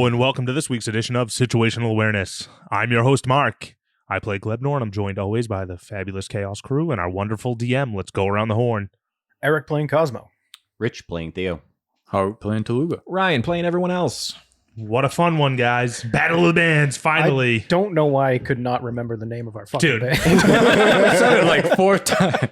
and welcome to this week's edition of Situational Awareness. I'm your host, Mark. I play Glebnor, and I'm joined always by the fabulous Chaos crew and our wonderful DM. Let's go around the horn. Eric playing Cosmo. Rich playing Theo. Howard playing Toluga. Ryan playing everyone else. What a fun one, guys. Battle of the Bands, finally. I don't know why I could not remember the name of our fucking band. I said it like 4 times.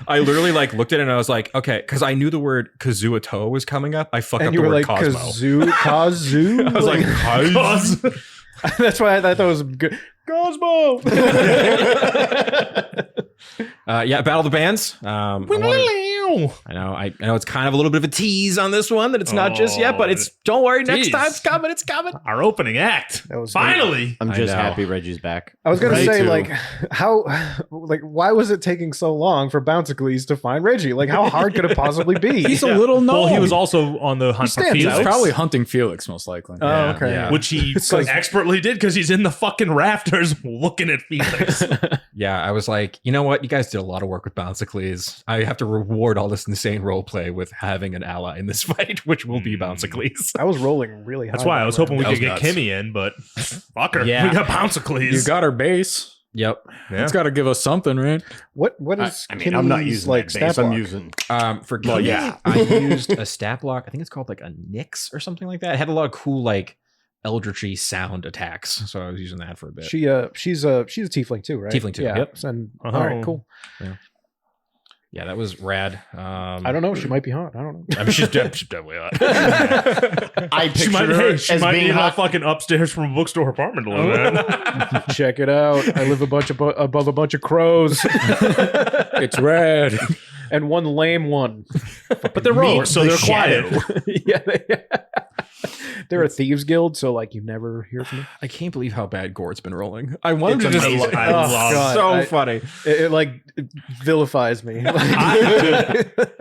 I literally looked at it and I was like, okay, because I knew the word Kazuo-to was coming up. I fucked up And the you were word like, Cosmo. Kazoo? I was like, Cos- That's why I thought that was good. Cosmo! yeah, Battle of the Bands. I know it's kind of a little bit of a tease on this one that it's not just yet, but it's don't worry, next tease. time it's coming. Our opening act. That was Finally. I'm I just know. happy Reggie's back. I was going to Me say, too. like, why was it taking so long for Bouncicles to find Reggie? Like, how hard could it possibly be? He's a little known. Well, he was also on the hunt for stands He's out. Felix, probably hunting Felix, most likely. Oh, okay. Yeah. which he It's like- expertly did because he's in the fucking rafters looking at Felix. Yeah, I was like, you know what? You guys did a lot of work with Bouncicles. I have to reward all this insane roleplay with having an ally in this fight, which will be Bouncicles. I was rolling really high. That's why I was hoping we That could was get nuts. Kimmy in, but fuck her. Yeah. We got Bouncicles. You got our base. Yep. Yeah. It's got to give us something, right? What is I mean, I'm not Kimmy's, using like that base. stat I'm block? using. For Well, Kimmy, yeah. I used a stat block. I think it's called like a Nyx or something like that. It had a lot of cool like eldritchy sound attacks, so I was using that for a bit. She's a tiefling too, right? Tiefling too, Yeah. yep. And Uh-huh. all right, cool. Yeah, that was rad. I don't know. She might be hot. I don't know. I mean, she's definitely hot. I She pictured might, her she as might being need a hot. fucking upstairs from a bookstore apartment to live in. Check it out. I live above a bunch of crows It's red. and one lame one. But they're rogues, so the they're quiet. Yeah, they're a thieves guild, so like you never hear from them. I can't believe how bad Gord's been rolling. I wanted It's to just. amazing. I Oh, love God. so funny. It vilifies me.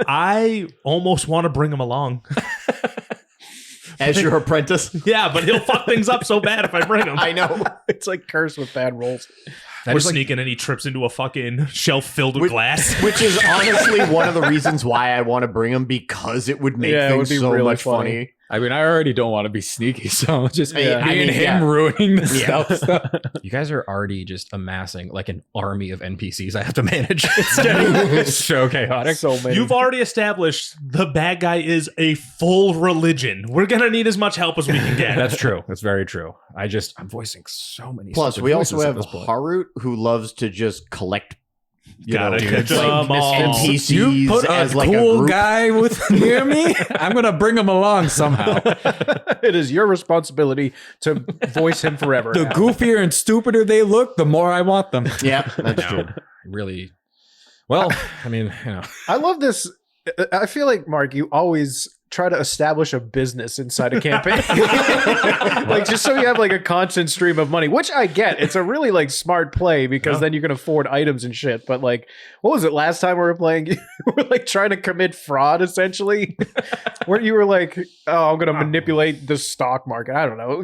I almost want to bring him along. As your apprentice. Yeah, but he'll fuck things up so bad if I bring him. I know. It's like cursed with bad rolls. That We're is like, sneaking and he trips into a fucking shelf filled with glass. Which is honestly one of the reasons why I want to bring him, because it would make Yeah, it would things be so really much funny. funny. I mean, I already don't want to be sneaky, so just Yeah. I being mean, him yeah. ruining the stealth stuff. you guys are already just amassing like an army of NPCs I have to manage. It's getting so chaotic. So many. You've already established the bad guy is a full religion. We're going to need as much help as we can get. That's true. That's very true. I'm voicing so many. Plus, stupid we also voices at have this point. Harut, who loves to just collect. Gotta catch like, them all. NPCs You put a as like a cool group. guy with near me. I'm gonna bring him along somehow. It is your responsibility to voice him forever. The goofier and stupider they look, the more I want them. Yeah, that's No, true. really. Well, I mean, you know, I love this. I feel like, Mark, you always try to establish a business inside a campaign. Like, just so you have like a constant stream of money, which I get. It's a really like smart play because then you can afford items and shit. But like, what was it last time we were playing? You were like trying to commit fraud essentially. Where you were like, oh, I'm going to manipulate the stock market. I don't know.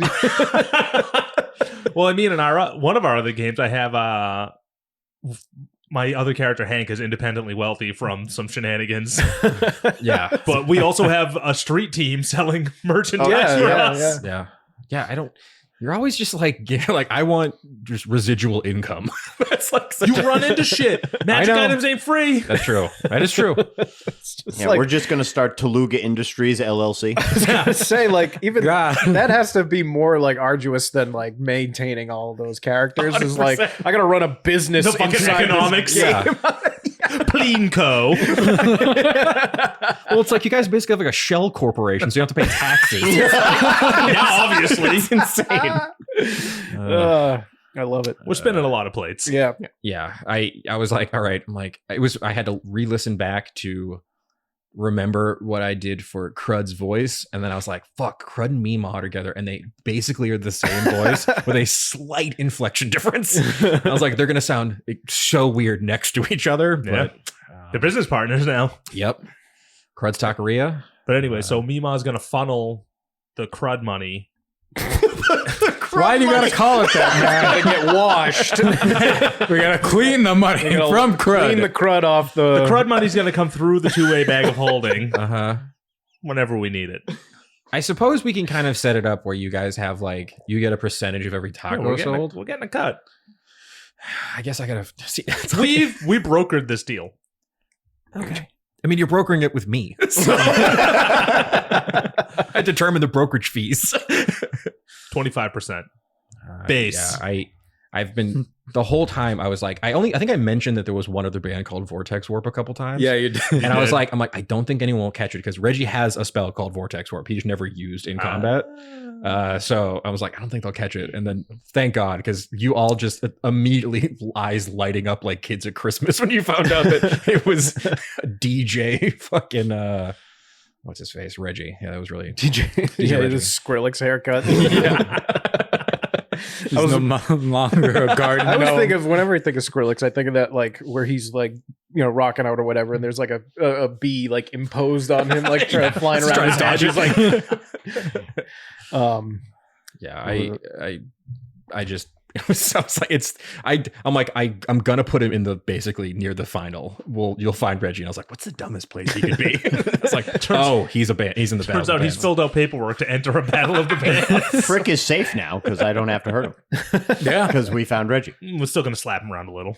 Well, I mean, in our one of our other games, I have my other character Hank is independently wealthy from some shenanigans, yeah, but we also have a street team selling merchandise yeah, for yeah, us. yeah. yeah. I don't. You're always just like, yeah, like I want just residual income. That's like such You a- run into shit. Magic know. items ain't free. That's true. That is true. It's just Yeah, like, we're just gonna start Toluga Industries LLC. I was gonna say, like, even God. that has to be more like arduous than like maintaining all of those characters. Is like, 100%. I gotta run a business The fucking inside this economics. game. Clean Co. Well, it's like you guys basically have like a shell corporation, so you don't have to pay taxes. Now, obviously, It's insane. I love it. we're spinning a lot of plates. Yeah. Yeah, I was like, all right. I'm like, I had to re-listen back to remember what I did for Crud's voice, and then I was like, fuck, Crud and Mima are together, and they basically are the same voice with a slight inflection difference. I was like, they're gonna sound so weird next to each other, Yeah. but They're business partners now. yep. Crud's Taqueria. But anyway, so Mima's gonna funnel the crud money. Why do you gotta call it that, Gotta get washed. man? We gotta clean the money You gotta from crud. Clean the crud off the. The crud money's gonna come through the two-way bag of holding Uh huh. whenever we need it. I suppose we can kind of set it up where you guys have like you get a percentage of every taco sold. We're getting a cut. I guess I gotta see. We brokered this deal. Okay. I mean, you're brokering it with me. So I determine the brokerage fees. 25%. Base. Yeah, I've been the whole time I was like, I think I mentioned that there was one other band called Vortex Warp a couple times. Yeah, you did. And I was like, I don't think anyone will catch it because Reggie has a spell called Vortex Warp. He just never used in combat. So I was like, I don't think they'll catch it. And then thank God, because you all just immediately eyes lighting up like kids at Christmas when you found out that it was a DJ fucking what's his face? Reggie. Yeah, that was really DJ. Yeah, Reggie. the Skrillex haircut. Yeah. I was no longer a garden. I always think of whenever I think of Skrillex, I think of that like where he's like rocking out or whatever, and there's like a bee like imposed on him, like flying around his head. He's like, yeah, I just it was like I'm gonna put him in the basically near the final. You'll find Reggie, and I was like, what's the dumbest place he could be? It's like, he's in the battle. Turns out he's filled out paperwork to enter a battle of the bands. Frick is safe now because I don't have to hurt him. Yeah, because we found Reggie. We're still gonna slap him around a little.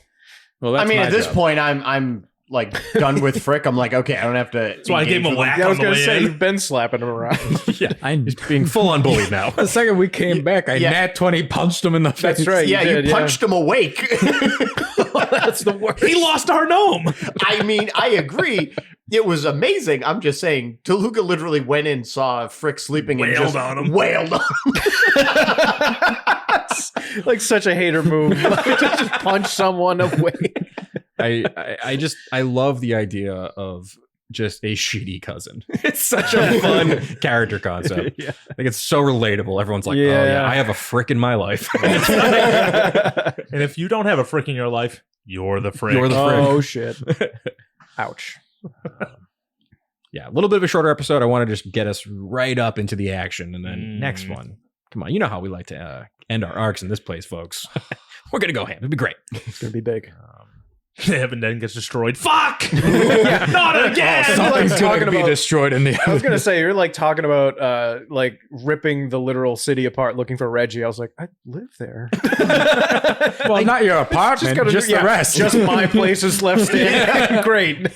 well, that's I mean, my at this job. point, I'm like done with Frick. I'm like, okay, I don't have to. So I gave him a engage with whack yeah, I on was the gonna way say in. you've been slapping him around. Yeah, I'm he's being full on bullied now. the second we came back, I Yeah. nat 20 punched him in the face. That's right. Yeah, did, you punched him awake. That's the worst. He lost our gnome. I mean, I agree. It was amazing. I'm just saying, Toluca literally went in, saw Frick sleeping, and Wailed just on him. wailed on him. Like such a hater move. Like, just punch someone away. I love the idea of just a shitty cousin. It's such a fun character concept. Yeah. Like it's so relatable. Everyone's like, oh Yeah. yeah, I have a frick in my life. And if you don't have a frick in your life, you're the frick. You're the frick. Oh shit. Ouch. Yeah, a little bit of a shorter episode. I want to just get us right up into the action, and then next one. Come on, you know how we like to end our arcs in this place, folks. We're gonna go ham. It'd be great. It's gonna be big. Heaven then gets destroyed. Fuck! Not again! Something's Like going talking to be about- destroyed in the I was gonna say you're like talking about like ripping the literal city apart looking for Reggie. I was like, I live there. Well, not your apartment, just, the rest. Just my place is left standing. Great.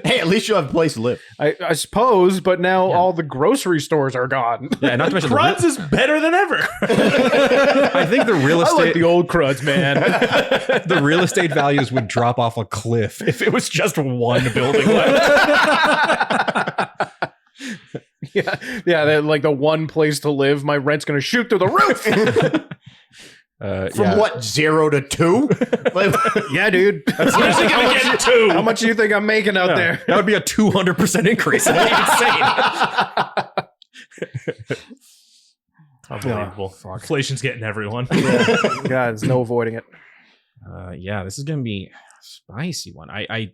Hey, at least you have a place to live. I suppose, but now all the grocery stores are gone. Yeah, not to mention Cruds is better than ever. I think the real I estate like the old cruds, man. the real estate values would drop off a cliff if it was just one building left. yeah, like the one place to live. My rent's gonna shoot through the roof. From what, 0 to 2? Like, Yeah, dude. That's how much do you think I'm making out there? That would be a 200% increase. That'd be insane. Unbelievable. Inflation's getting everyone. God, there's no avoiding it. Yeah, this is gonna be a spicy one. I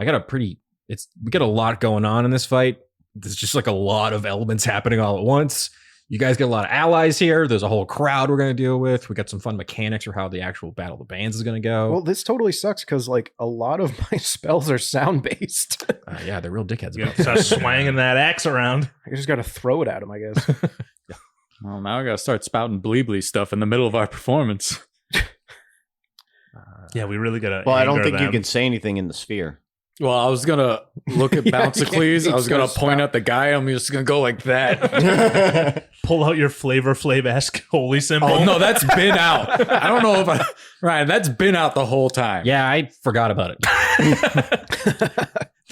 got a pretty. We got a lot going on in this fight. There's just like a lot of elements happening all at once. You guys get a lot of allies here. There's a whole crowd we're gonna deal with. We got some fun mechanics for how the actual Battle of the Bands is gonna go. Well, this totally sucks because like a lot of my spells are sound based. Yeah, they're real dickheads. You About gotta start swinging that axe around. I just got to throw it at him, I guess. Well, now I got to start spouting bleebly stuff in the middle of our performance. Yeah, we really gotta. well, I don't anger think you them. can say anything in the sphere. Well, I was going to look at Bouncicles. I was going to point at the guy. I'm just going to go like that. pull out your Flavor Flav-esque holy symbol. Oh, no, that's been out. I don't know if Ryan, that's been out the whole time. Yeah, I forgot about it.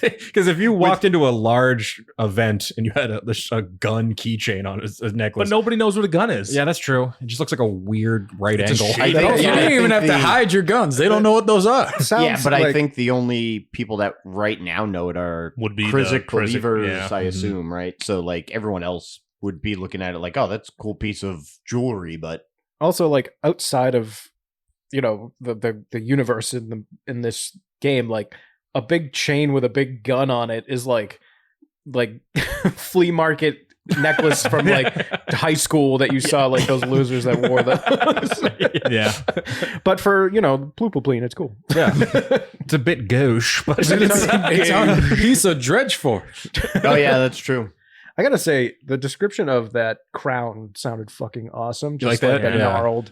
Because if you walked into a large event and you had a gun keychain on a necklace, But nobody knows what a gun is. yeah, that's true. It just looks like a weird right It's a angle. shape. I think- You I don't even think have to hide your guns. They don't know what those are. Sounds Yeah, but I like- think the only people that right now know it are Would be Krizik the Krizik, believers, yeah. I Mhm. assume, right? So like everyone else would be looking at it like, oh, that's a cool piece of jewelry, but also like outside of the universe in this game, like a big chain with a big gun on it is like flea market necklace from like high school that you saw like those losers that wore those. Yeah. But for Plupopleen, it's cool. Yeah, it's a bit gauche, but It's on a piece of dredge for. oh yeah, that's true. I gotta say, the description of that crown sounded fucking awesome. You like that? a Yeah. gnarled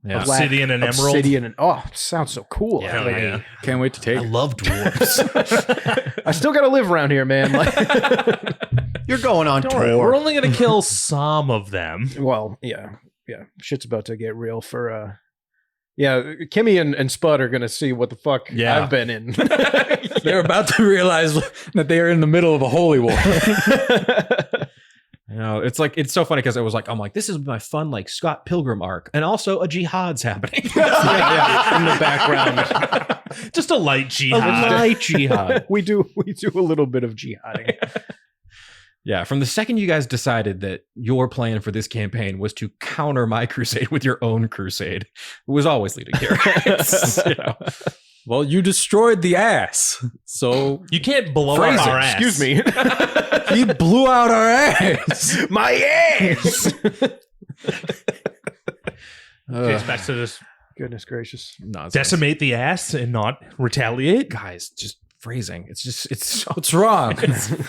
Yeah. black Obsidian and emerald. obsidian, and it sounds so cool. Yeah, Like, yeah. Can't wait to take I it. love dwarves. I still gotta live around here, man. Like, You're going on Don't worry, tour. we're only gonna kill some of them. well, yeah. Shit's about to get real for Kimmy and Spud are gonna see what the fuck Yeah. I've been in. They're about to realize that they are in the middle of a holy war. You know, it's so funny because I'm like, this is my fun like Scott Pilgrim arc, and also a jihad's happening. in the background. Just a light A jihad. light jihad. we do a little bit of jihading. Yeah, from the second you guys decided that your plan for this campaign was to counter my crusade with your own crusade, it was always leading here. You know. Well, you destroyed the ass. So You can't blow Phrase up it. our ass. Excuse me. he blew out our ass. My ass. It's best to just Goodness gracious. Nonsense. decimate the ass and not retaliate. Guys, just phrasing. It's so What's wrong?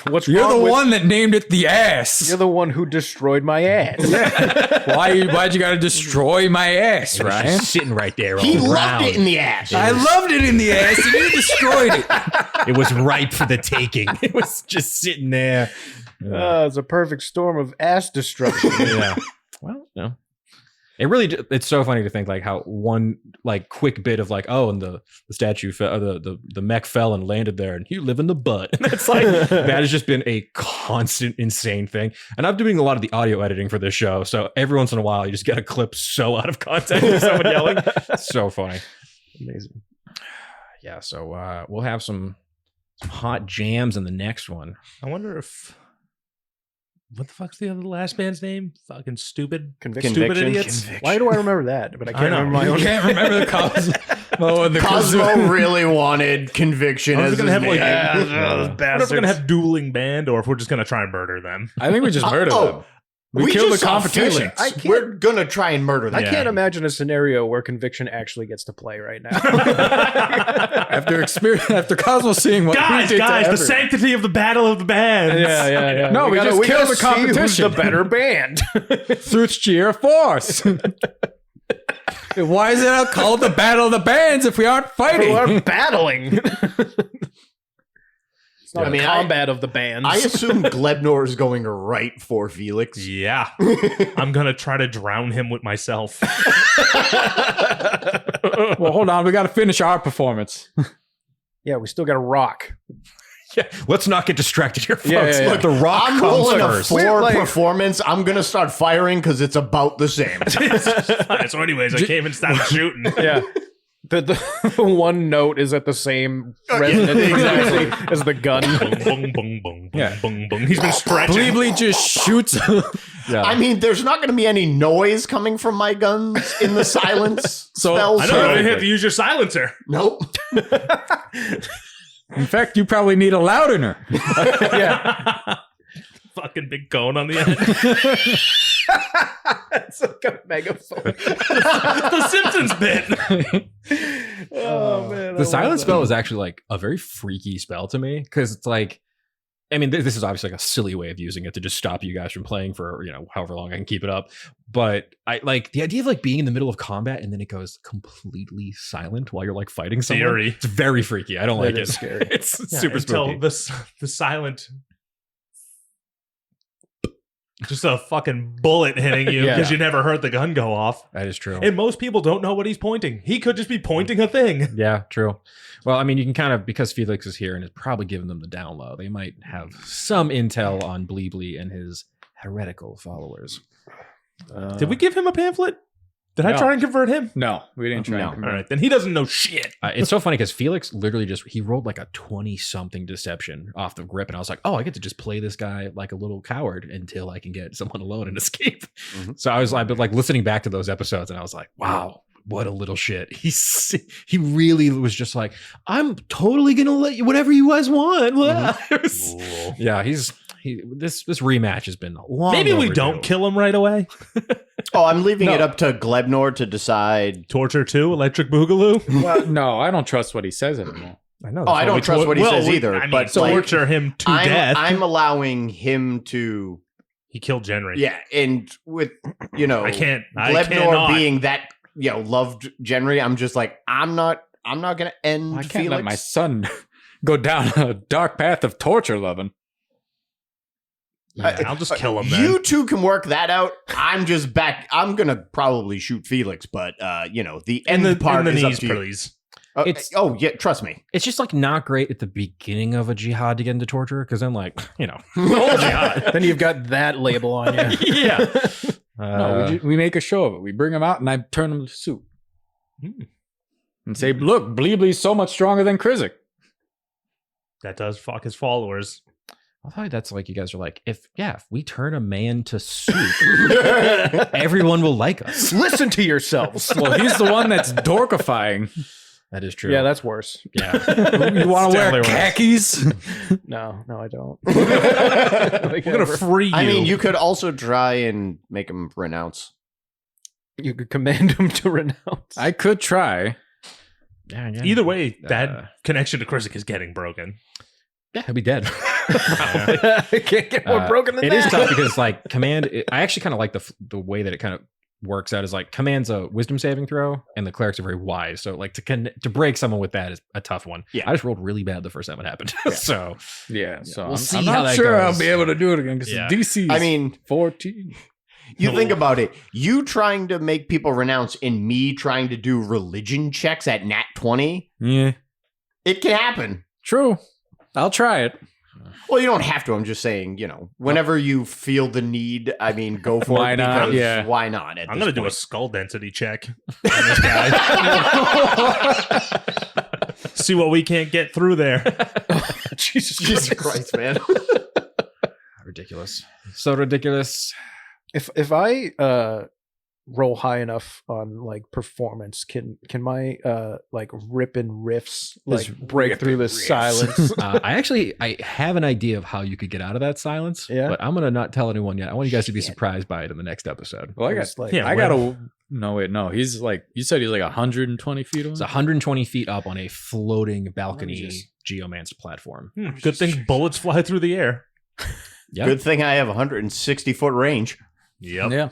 What's You're wrong the with- one that named it the ass. You're the one who destroyed my ass. Why'd you gotta destroy my ass, It was Ryan? just sitting right there. He all loved round. it in the ass. I loved it in the ass and you destroyed it. It was ripe for the taking. It was just sitting there. It's a perfect storm of ass destruction. Yeah. Well, no. It's so funny to think like how one like quick bit of like, oh, and the statue fell, the mech fell and landed there and you live in the butt. And it's like, that has just been a constant insane thing. And I'm doing a lot of the audio editing for this show. So every once in a while you just get a clip so out of context of someone yelling. So funny. Amazing. Yeah. So we'll have some hot jams in the next one. I wonder if what the fuck's the other last band's name? Fucking stupid, Conviction. stupid idiots. Why do I remember that? But I can't I know. remember my You own. can't remember the Cosmo. Oh, and the Cosmo really wanted conviction I was as gonna his have like, name. I don't know if we're gonna have dueling band or if we're just gonna try and murder them. I think we just murdered them. We killed the just saw competition. Felix. We're gonna try and murder them. I Yeah. can't imagine a scenario where conviction actually gets to play right now. After Cosmo seeing what we Guys, did to the everyone. sanctity of the battle of the bands. yeah. No, we just killed the see who's competition. the better band. through sheer force. Why is it called the Battle of the Bands if we aren't fighting? We're battling. It's not I mean, a combat of the bands. I assume Glebnor is going right for Felix. Yeah. I'm gonna try to drown him with myself. Well, hold on. We got to finish our performance. Yeah, we still got to rock. Yeah. Let's not get distracted here, folks. Yeah. Look, the rock I'm comes rolling a first. 4 Like- performance. I'm gonna start firing because it's about the same. So anyways, I came and started shooting. Yeah. The one note is at the same resonance exactly as the gun. Bung, bung, bung, bung, Yeah. bung, bung. He's been stretching. Bleebly just shoots. Yeah. I mean, there's not gonna be any noise coming from my guns in the silence So- spell. I know you have to use your silencer. Nope. In fact, you probably need a loudener. Yeah. Fucking big cone on the end. It's like a megaphone. The Simpsons bit. Oh, man. The silent spell is actually like a very freaky spell to me because it's like, I mean, this is obviously like a silly way of using it to just stop you guys from playing for, however long I can keep it up. But I like the idea of like being in the middle of combat and then it goes completely silent while you're like fighting someone. Theory. It's very freaky. I don't like That it. is scary. It's Yeah, super until spooky. the silent, just a fucking bullet hitting you Yeah. because you never heard the gun go off. That is true. And most people don't know what he's pointing. He could just be pointing a thing. Yeah, true. Well, I mean, you can kind of, because Felix is here and is probably giving them the down low, they might have some intel on Bleebly and his heretical followers. Did we give him a pamphlet? Did I No. try and convert him? No, we didn't try. No. and All convert. right, then he doesn't know shit. It's so funny because Felix literally he rolled like a 20-something deception off the grip. And I was like, oh, I get to just play this guy like a little coward until I can get someone alone and escape. Mhm. So I've been like listening back to those episodes and I was like, wow, what a little shit. He really was just like, I'm totally going to let you, whatever you guys want. It was- yeah, this rematch has been long. Maybe we overdue. don't kill him right away. Oh, I'm leaving No. it up to Glebnor to decide. Torture 2, Electric Boogaloo. Well, no, I don't trust what he says anymore. I know. Oh, I don't trust what he says either. I mean, but torture him to death. I'm allowing him to. He killed Jenry. Yeah, and with I can't. Glebnor being that loved Jenry, I'm just like I'm not gonna end. I can't Felix. let my son go down a dark path of torture loving. Yeah, I'll just kill him. Then. You two can work that out. I'm just back. I'm gonna probably shoot Felix, but the end part in the is knees, up to you. please. Yeah, trust me. It's just like not great at the beginning of a jihad to get into torture because then whole jihad. Then you've got that label on you. Yeah. No, we make a show of it. We bring him out and I turn him to soup. And say, look, Bleebly's so much stronger than Krizik. That does fuck his followers. I thought that's like you guys are like, if we turn a man to soup, everyone will like us. Listen to yourselves. Well, he's the one that's dorkifying. That is true. Yeah, that's worse. Yeah. You want to wear definitely worse. khakis? No, I don't. We're gonna free you. I mean, you could also try and make him renounce. You could command him to renounce. I could try. Yeah. Either way, that connection to Krizik is getting broken. Yeah, he'll be dead. I can't get more broken than It that. is tough because like command. I actually kind of like the way that it kind of works out is like command's a wisdom saving throw, and the clerics are very wise. So like to break someone with that is a tough one. Yeah. I just rolled really bad the first time it happened. So So we'll I'm see I'm how not that sure goes. I'll be able to do it again because Yeah. DC's I mean, 14. you think about it. You trying to make people renounce and me trying to do religion checks at Nat 20, Yeah, it can happen. true. I'll try it. Well, you don't have to. I'm just saying, whenever you feel the need, I mean, go for Why it. not? Because Yeah. why not? I'm gonna do a skull density check on this guy. See what we can't get through there. Jesus Christ, man. ridiculous. So ridiculous. If I roll high enough on like performance, can my like ripping riffs like break through the silence? I have an idea of how you could get out of that silence. Yeah? But I'm gonna not tell anyone yet. I want you guys to be surprised by it in the next episode. Well, Just like Yeah. I gotta. No, wait, no. He's like, you said he's like 120 feet away? It's 120 feet up on a floating balcony just- geomance platform. Good thing bullets fly through the air. Yeah. Good thing I have 160 foot range. Yep. Yeah.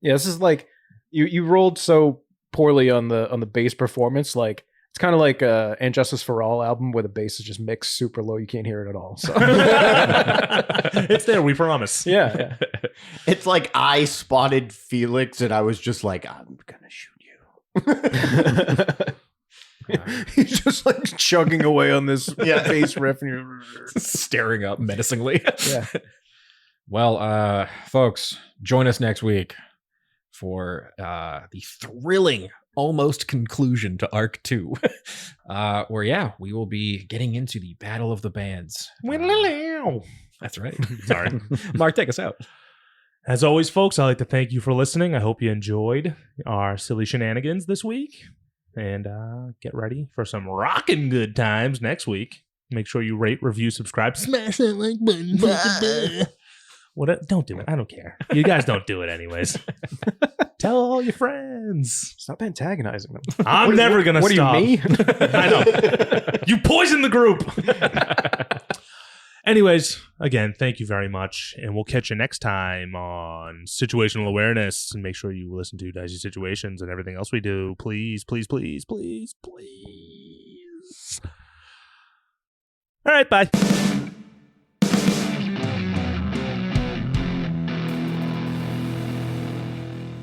Yeah, this is like you rolled so poorly on the bass performance. Like it's kind of like And Justice for All album where the bass is just mixed super low. You can't hear it at all. So It's there, we promise. yeah. It's like I spotted Felix and I was just like, I'm gonna shoot you. He's just like chugging away on this bass riff, and you're Staring up menacingly. yeah. Well, folks, join us next week for the thrilling almost conclusion to Arc 2, where, we will be getting into the Battle of the Bands. That's right. Sorry. Mark, take us out. As always, folks, I'd like to thank you for listening. I hope you enjoyed our silly shenanigans this week. And get ready for some rockin' good times next week. Make sure you rate, review, subscribe, smash that like button. What? Don't do it. I don't care. You guys don't do it anyways. Tell all your friends. Stop antagonizing them. I'm never going to What stop. do you, me? I know. You poisoned the group. Anyways, again, thank you very much. And we'll catch you next time on Situational Awareness. And make sure you listen to Dicey Situations and everything else we do. Please, please, please, please, please. All right, bye.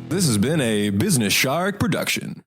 This has been a Business Shark production.